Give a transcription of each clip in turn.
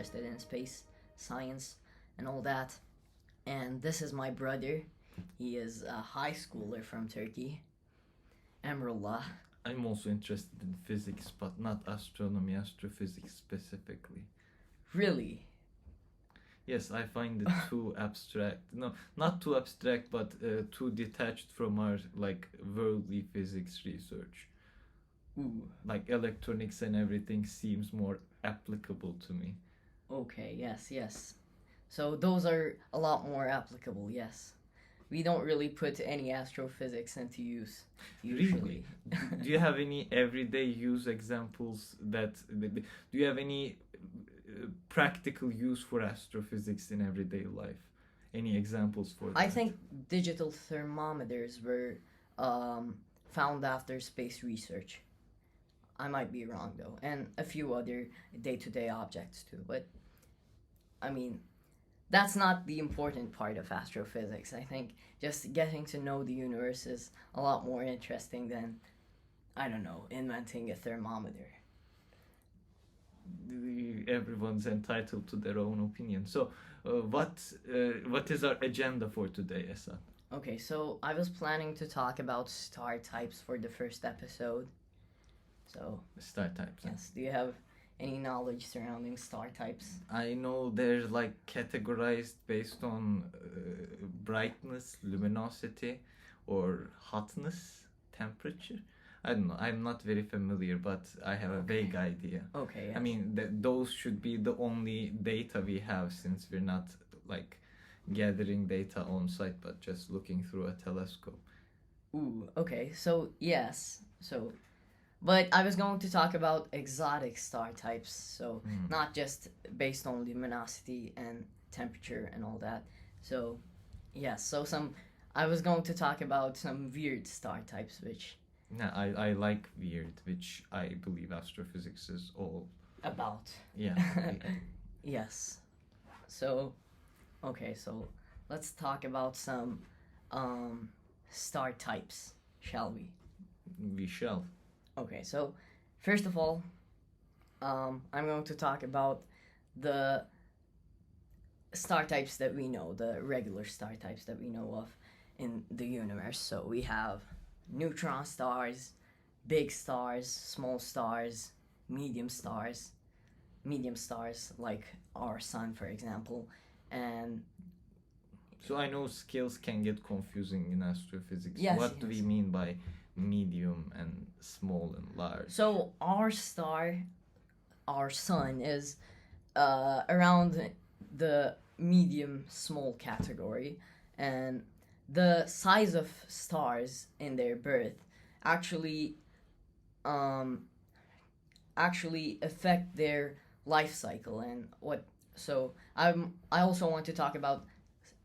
interested in space science and all that. And this is my brother. He is a high schooler from Turkey, Emrullah. I'm also interested in physics, but not astronomy, astrophysics specifically. Really? Yes, I find it too abstract. No, not too abstract, but too detached from our like worldly physics research. Ooh. Like electronics and everything seems more applicable to me. Okay, yes. So those are a lot more applicable, yes. We don't really put any astrophysics into use, usually. Do you have any everyday use examples do you have any practical use for astrophysics in everyday life? Any examples for that? I think digital thermometers were found after space research. I might be wrong though, and a few other day-to-day objects too. But I mean, that's not the important part of astrophysics. I think just getting to know the universe is a lot more interesting than, I don't know, inventing a thermometer. Everyone's entitled to their own opinion. So, what is our agenda for today, Esa? Okay, so I was planning to talk about star types for the first episode. So, Star types. yes, do you have any knowledge surrounding star types? I know they're like categorized based on brightness, luminosity, or hotness, temperature. I don't know. I'm not very familiar, but I have a vague idea. Okay, yes. I mean, those should be the only data we have since we're not like gathering data on site, but just looking through a telescope. Ooh, okay, so yes. But I was going to talk about exotic star types, so not just based on luminosity and temperature and all that. So, yes, I was going to talk about some weird star types, which... Yeah, I like weird, which I believe astrophysics is all about. Yeah. Yes. So, okay, so let's talk about some star types, shall we? We shall. Okay, so first of all, I'm going to talk about the star types that we know, the regular star types that we know of in the universe. So we have neutron stars, big stars, small stars, medium stars like our sun, for example, and... So I know scales can get confusing in astrophysics. Yes, what do we mean by medium and small and large? So our sun is around the medium small category, and the size of stars in their birth actually affect their life cycle. And I also want to talk about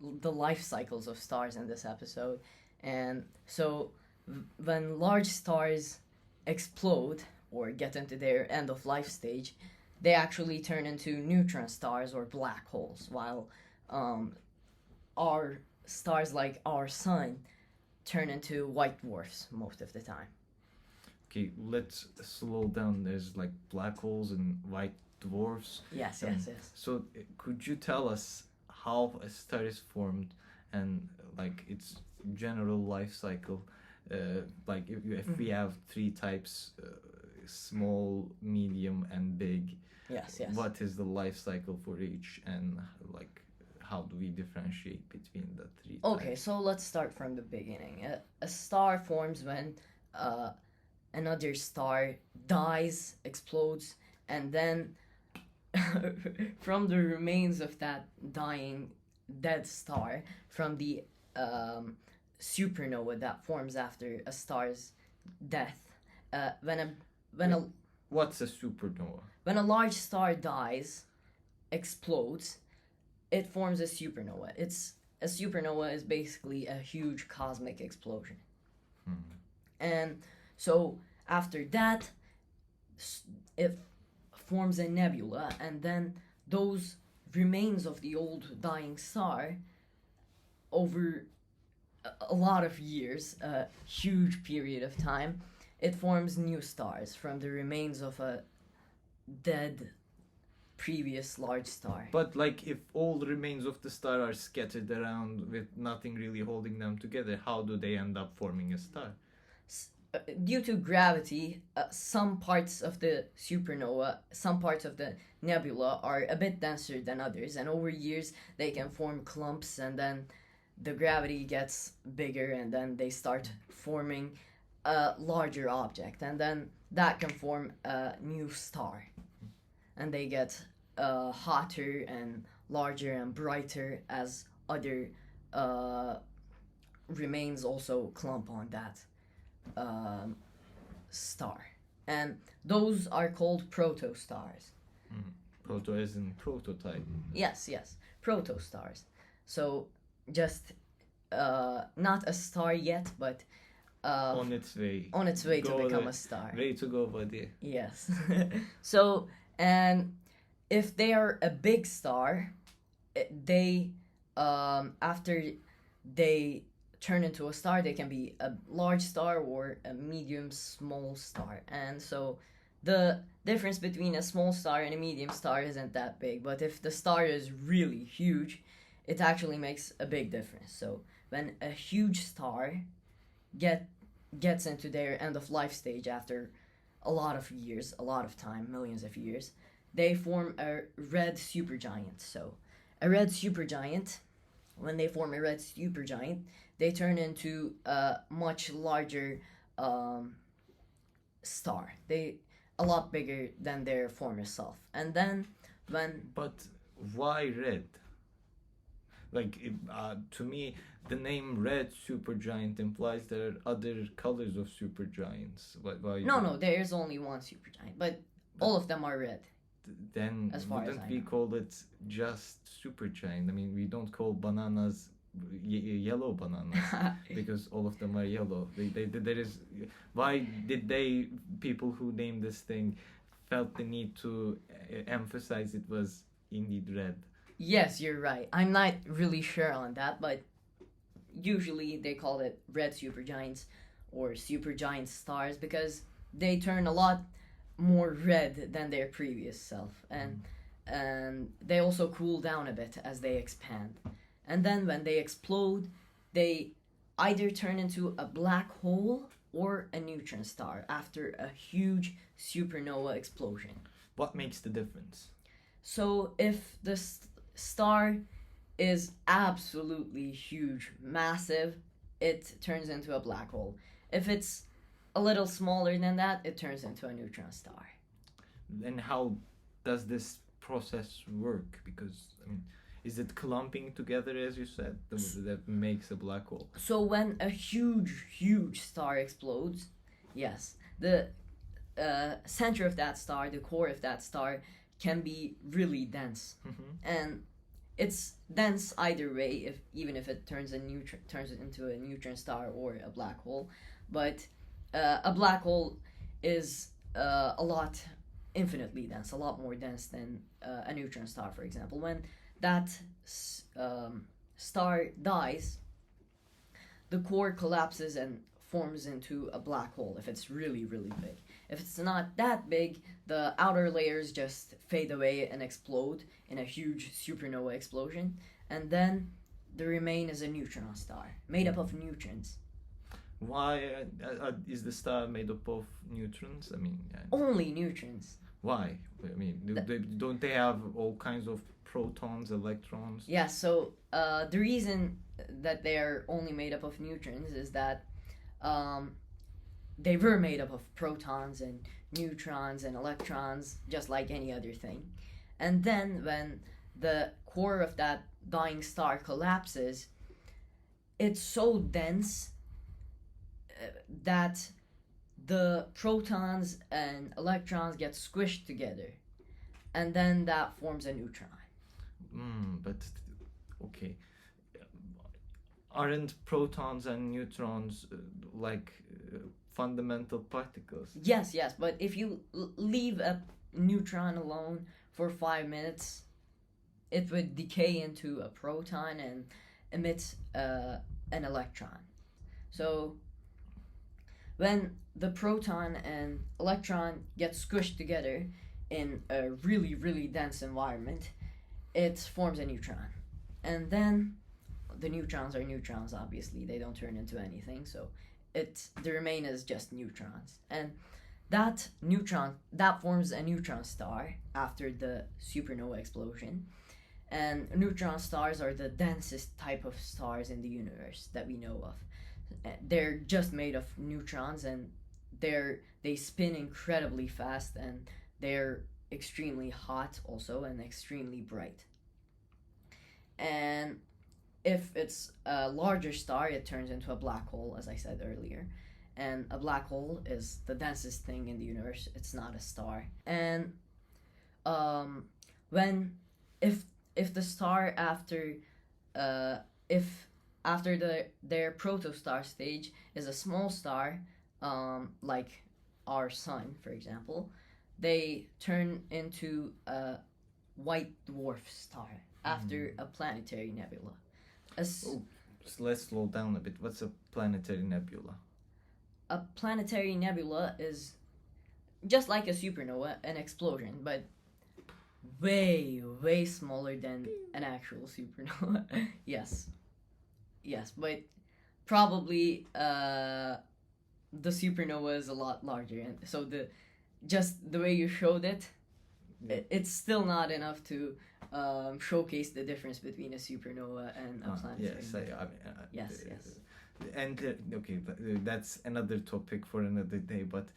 the life cycles of stars in this episode. And so when large stars explode or get into their end of life stage, they actually turn into neutron stars or black holes, while our stars like our sun turn into white dwarfs most of the time. Okay, let's slow down. There's like black holes and white dwarfs. Yes. So could you tell us how a star is formed and like its general life cycle? Like if we have three types, small, medium, and big. Yes. What is the life cycle for each, and like how do we differentiate between the three types? Okay, so let's start from the beginning. A star forms when another star dies, explodes, and then from the remains of that dying dead star, from the supernova that forms after a star's death, What's a supernova? When a large star dies, explodes, it forms a supernova. A supernova is basically a huge cosmic explosion. And so after that, it forms a nebula, and then those remains of the old dying star, over a lot of years, a huge period of time, it forms new stars from the remains of a dead previous large star. But like, if all the remains of the star are scattered around with nothing really holding them together, how do they end up forming a star? Due to gravity, some parts of the supernova, some parts of the nebula are a bit denser than others, and over years they can form clumps, and then the gravity gets bigger, and then they start forming a larger object, and then that can form a new star, and they get hotter and larger and brighter as other remains also clump on that star, and those are called protostars. Proto as in prototype. Yes, protostars. So just not a star yet, but On its way. on its way to Go become there. a star. Way to go, buddy. Yes. So, and if they are a big star, they after they turn into a star, they can be a large star or a medium small star. And so the difference between a small star and a medium star isn't that big, but if the star is really huge, it actually makes a big difference. So when a huge star gets into their end of life stage after a lot of years, a lot of time, millions of years, they form a red supergiant. So a red supergiant, when they form a red supergiant, they turn into a much larger star. They a lot bigger than their former self. And then when But why red? Like, to me, the name red supergiant implies there are other colors of supergiants. Why? no, there is only one supergiant, but all of them are red. Then As far as wouldn't I we know. call it just supergiant? I mean, we don't call bananas yellow bananas because all of them are yellow. There is, why did people who named this thing felt the need to emphasize it was indeed red? Yes, you're right. I'm not really sure on that, but usually they call it red supergiants or supergiant stars because they turn a lot more red than their previous self, and they also cool down a bit as they expand. And then when they explode, they either turn into a black hole or a neutron star after a huge supernova explosion. What makes the difference? So if the star is absolutely huge, massive, it turns into a black hole. If it's a little smaller than that, it turns into a neutron star. And how does this process work? Because, I mean, is it clumping together, as you said, that makes a black hole? So when a huge star explodes, yes, the center of that star, the core of that star, can be really dense, and it's dense either way. Even if it turns it into a neutron star or a black hole, but a black hole is infinitely dense, a lot more dense than a neutron star, for example. When that star dies, the core collapses and forms into a black hole if it's really big. If it's not that big, the outer layers just fade away and explode in a huge supernova explosion, and then the remain is a neutron star made up of neutrons. Why is the star made up of neutrons? I mean, Only neutrons. why? I mean, don't they have all kinds of protons, electrons? Yeah, so the reason that they are only made up of neutrons is that they were made up of protons and neutrons and electrons, just like any other thing. And then when the core of that dying star collapses, it's so dense that the protons and electrons get squished together, and then that forms a neutron. But okay, aren't protons and neutrons fundamental particles? Yes, but if you leave a neutron alone for 5 minutes, it would decay into a proton and emit an electron. So when the proton and electron get squished together, in a really, really dense environment, it forms a neutron. And then the neutrons are neutrons, obviously. They don't turn into anything, so the remain is just neutrons. And that forms a neutron star after the supernova explosion. And neutron stars are the densest type of stars in the universe that we know of. They're just made of neutrons, and they spin incredibly fast, and they're extremely hot also, and extremely bright. And if it's a larger star, it turns into a black hole, as I said earlier. And a black hole is the densest thing in the universe. It's not a star. And when if the star after their protostar stage is a small star, like our sun, for example, they turn into a white dwarf star after a planetary nebula. Let's slow down a bit. What's a planetary nebula? A planetary nebula is just like a supernova, an explosion, but way, way smaller than an actual supernova. Yes, but probably the supernova is a lot larger, and so the way you showed it, it's still not enough to showcase the difference between a supernova and a planetary. Yes, yes. And okay, that's another topic for another day. But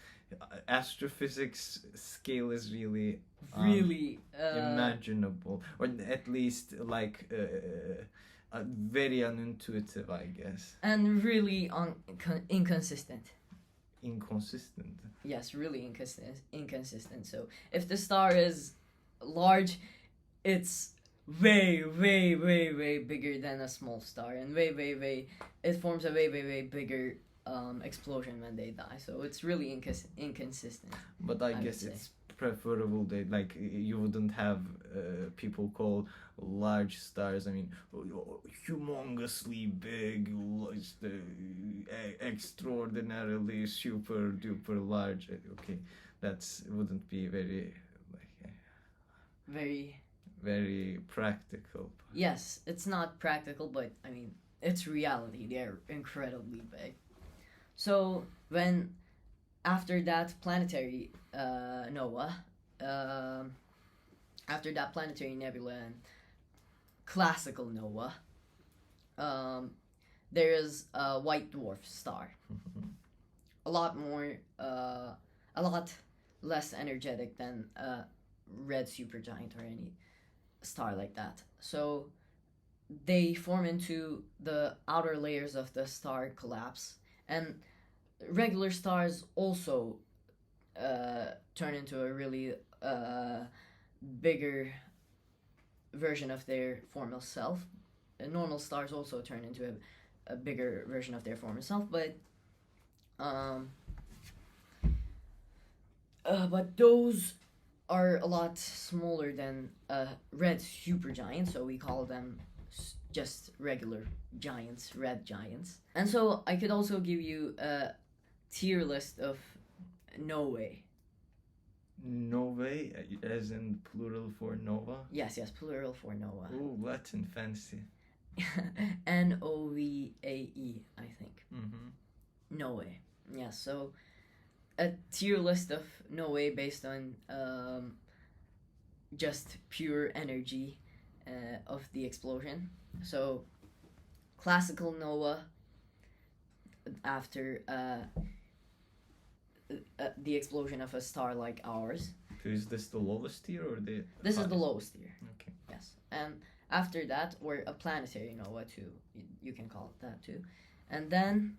astrophysics scale is really imaginable, or at least like very unintuitive, I guess. And really inconsistent. Inconsistent. Yes, really inconsistent. So if the star is large, it's way, way, way, way bigger than a small star, and it forms a way, way, way bigger explosion when they die. So it's really inconsistent. But I guess it's preferable that, like, you wouldn't have people call large stars, I mean, humongously big, extraordinarily super duper large. Okay, wouldn't be very very practical. Yes, it's not practical, but I mean, it's reality. They're incredibly big. So after that planetary nova, after that planetary nebula and classical nova, there is a white dwarf star. A lot less energetic than a red supergiant or any star like that. So they form into the outer layers of the star collapse, and regular stars also turn into a really bigger version of their former self. Normal stars also turn into a bigger version of their former self, but those are a lot smaller than a red supergiant, so we call them just regular giants, red giants. And so I could also give you a tier list of novae. Novae, as in plural for nova? Yes, plural for nova. Ooh, Latin, fancy. Novae, I think. Mm-hmm. Novae. Yeah, so a tier list of novae based on just pure energy of the explosion. So classical nova after the explosion of a star like ours. So is this the lowest tier or the This is the lowest tier. Okay. Yes. And after that, or a planetary nova too, you can call it that too. And then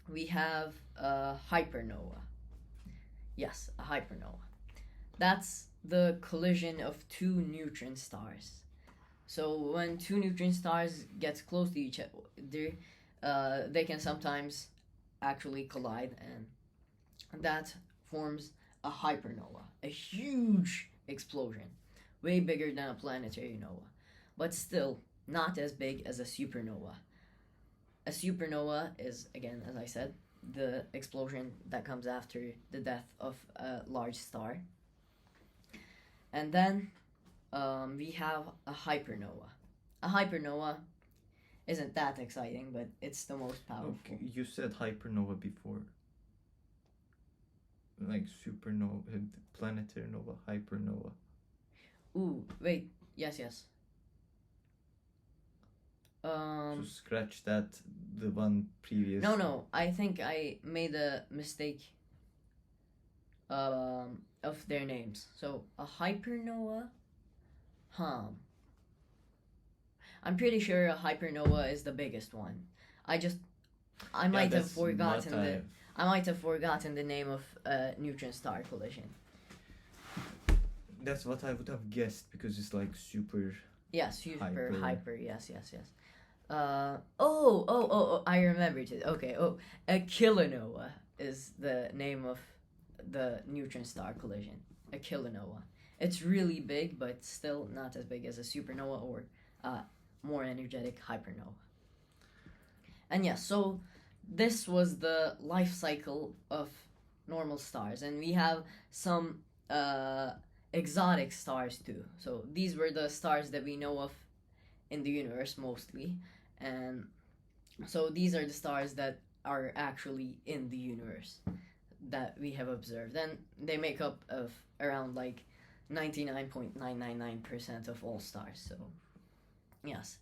we have a hypernova. Yes, a hypernova. That's the collision of two neutron stars. So when two neutron stars get close to each other, they can sometimes actually collide, and that forms a hypernova, a huge explosion, way bigger than a planetary nova, but still not as big as a supernova. A supernova is, again, as I said, the explosion that comes after the death of a large star. And then we have a hypernova. A hypernova isn't that exciting, but it's the most powerful. Okay, you said hypernova before. Like supernova, planetary nova, hypernova. Ooh, wait. Yes, yes. So scratch that, the one previous. No. I think I made a mistake of their names. So a hypernova, I'm pretty sure a hypernova is the biggest one. I might have forgotten the name of a neutron star collision. That's what I would have guessed because it's like super. Yeah, super hyper. Yes. I remembered it. Okay. Oh, a kilonova is the name of the neutron star collision. A kilonova. It's really big, but still not as big as a supernova or more energetic hypernova. And yeah, so this was the life cycle of normal stars, and we have some exotic stars too. So these were the stars that we know of in the universe mostly, and so these are the stars that are actually in the universe that we have observed, and they make up of around like 99.999% of all stars. So yes,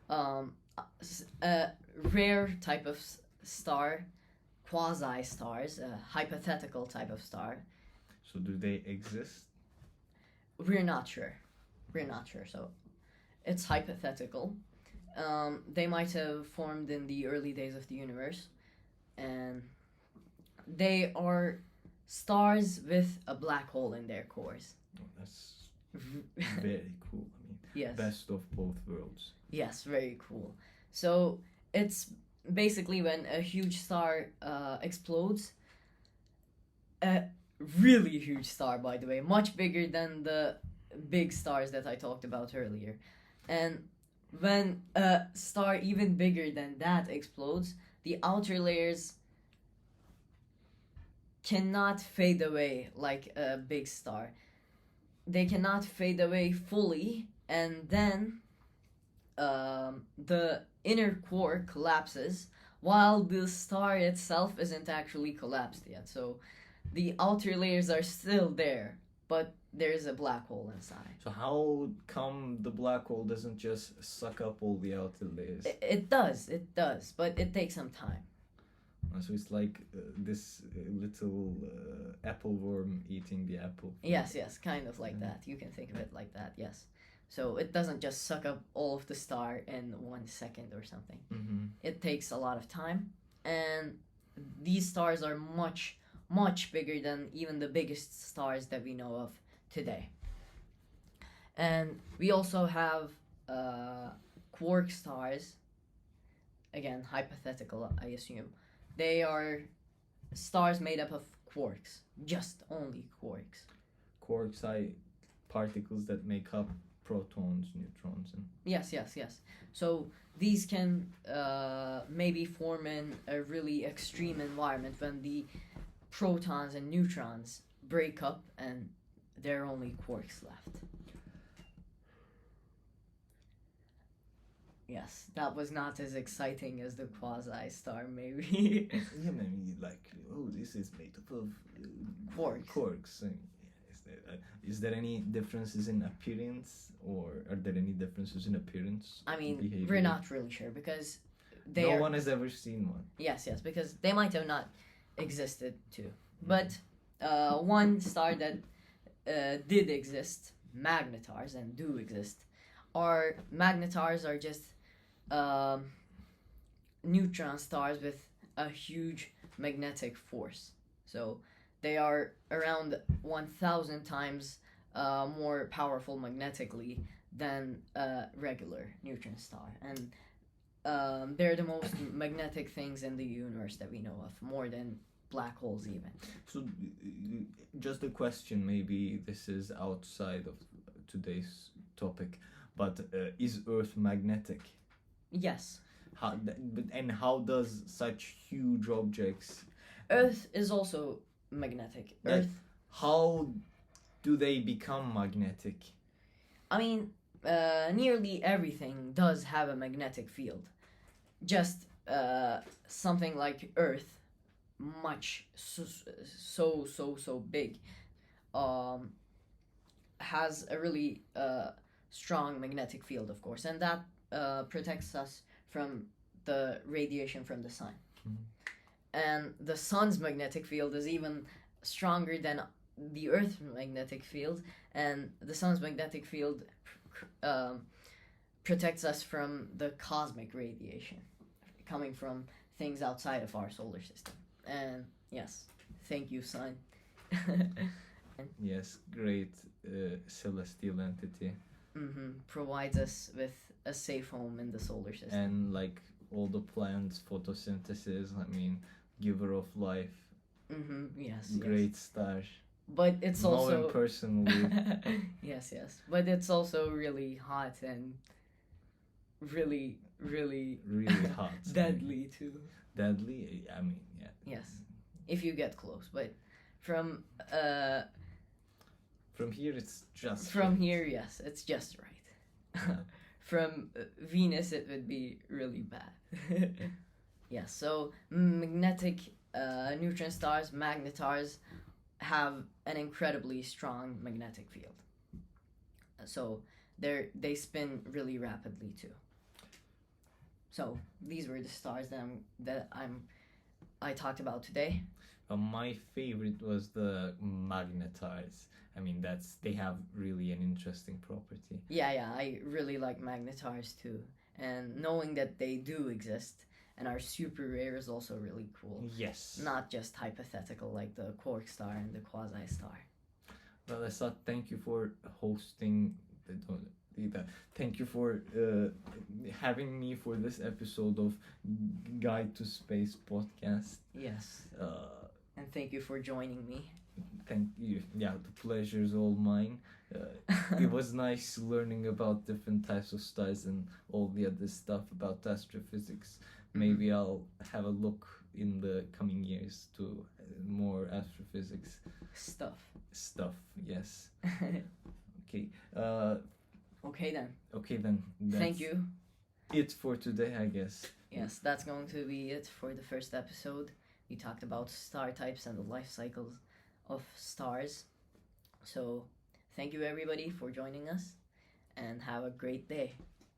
a rare type of star, quasi stars, a hypothetical type of star. So do they exist? We're not sure. So it's hypothetical. They might have formed in the early days of the universe, and they are stars with a black hole in their cores. Oh, that's very cool. I mean, yes. Best of both worlds. Yes, very cool. So it's basically when a huge star explodes, a really huge star, by the way, much bigger than the big stars that I talked about earlier. And when a star even bigger than that explodes, the outer layers cannot fade away like a big star. They cannot fade away fully, and then the inner core collapses while the star itself isn't actually collapsed yet. So the outer layers are still there, but there's a black hole inside. So how come the black hole doesn't just suck up all the outer layers? It does, but it takes some time. So it's like this little apple worm eating the apple. Yes, kind of like that. You can think of it like that, yes. So it doesn't just suck up all of the star in 1 second or something. Mm-hmm. It takes a lot of time, and these stars are much, much bigger than even the biggest stars that we know of today. And we also have quark stars. Again, hypothetical, I assume. They are stars made up of quarks, just only quarks. Quarks are particles that make up protons, neutrons, and yes. So these can maybe form in a really extreme environment when the protons and neutrons break up and there are only quarks left. Yes, that was not as exciting as the quasi-star, maybe. yeah, maybe like, oh, this is made up of quarks. Quarks. Is there any differences in appearance, or are there any differences in appearance? I mean, behavior? we're not really sure because no one has ever seen one. Yes, because they might have not existed too. But one star that did exist, magnetars, and do exist, magnetars are just neutron stars with a huge magnetic force. So they are around 1,000 times more powerful magnetically than a regular neutron star. And they're the most magnetic things in the universe that we know of, more than black holes even. So just a question, maybe this is outside of today's topic, but is Earth magnetic? Yes. How does such huge objects... Earth is also magnetic. Earth. How do they become magnetic? I mean, nearly everything does have a magnetic field. Just something like Earth, much so big, um, has a really strong magnetic field, of course, and that protects us from the radiation from the sun. And the sun's magnetic field is even stronger than the Earth's magnetic field, and the sun's magnetic field protects us from the cosmic radiation coming from things outside of our solar system. And yes, thank you, sun. Yes, great celestial entity. Provides us with a safe home in the solar system. And like all the plants, photosynthesis, I mean, giver of life. Yes. Great stars. But it's know also him personally. yes. But it's also really hot and really hot. deadly too. Deadly? I mean, yeah. Yes. If you get close, but from here it's just from here, yes, it's just right. Yeah. From Venus it would be really bad. Yes, so magnetic neutron stars, magnetars, have an incredibly strong magnetic field. So they spin really rapidly too. So these were the stars that I talked about today. My favorite was the magnetars. I mean, they have really an interesting property. Yeah, I really like magnetars too. And knowing that they do exist and are super rare is also really cool. Yes. Not just hypothetical like the quark star and the quasi star. Well, Esat, thank you for hosting. Thank you for having me for this episode of Guide to Space podcast. Yes. And thank you for joining me. Thank you. Yeah, the pleasure's all mine. It was nice learning about different types of stars and all the other stuff about astrophysics. Maybe I'll have a look in the coming years to more astrophysics stuff. Yes. Okay. Okay then. Thank you. It for today, I guess. Yes, that's going to be it for the first episode. We talked about star types and the life cycles of stars. So, thank you everybody for joining us and have a great day.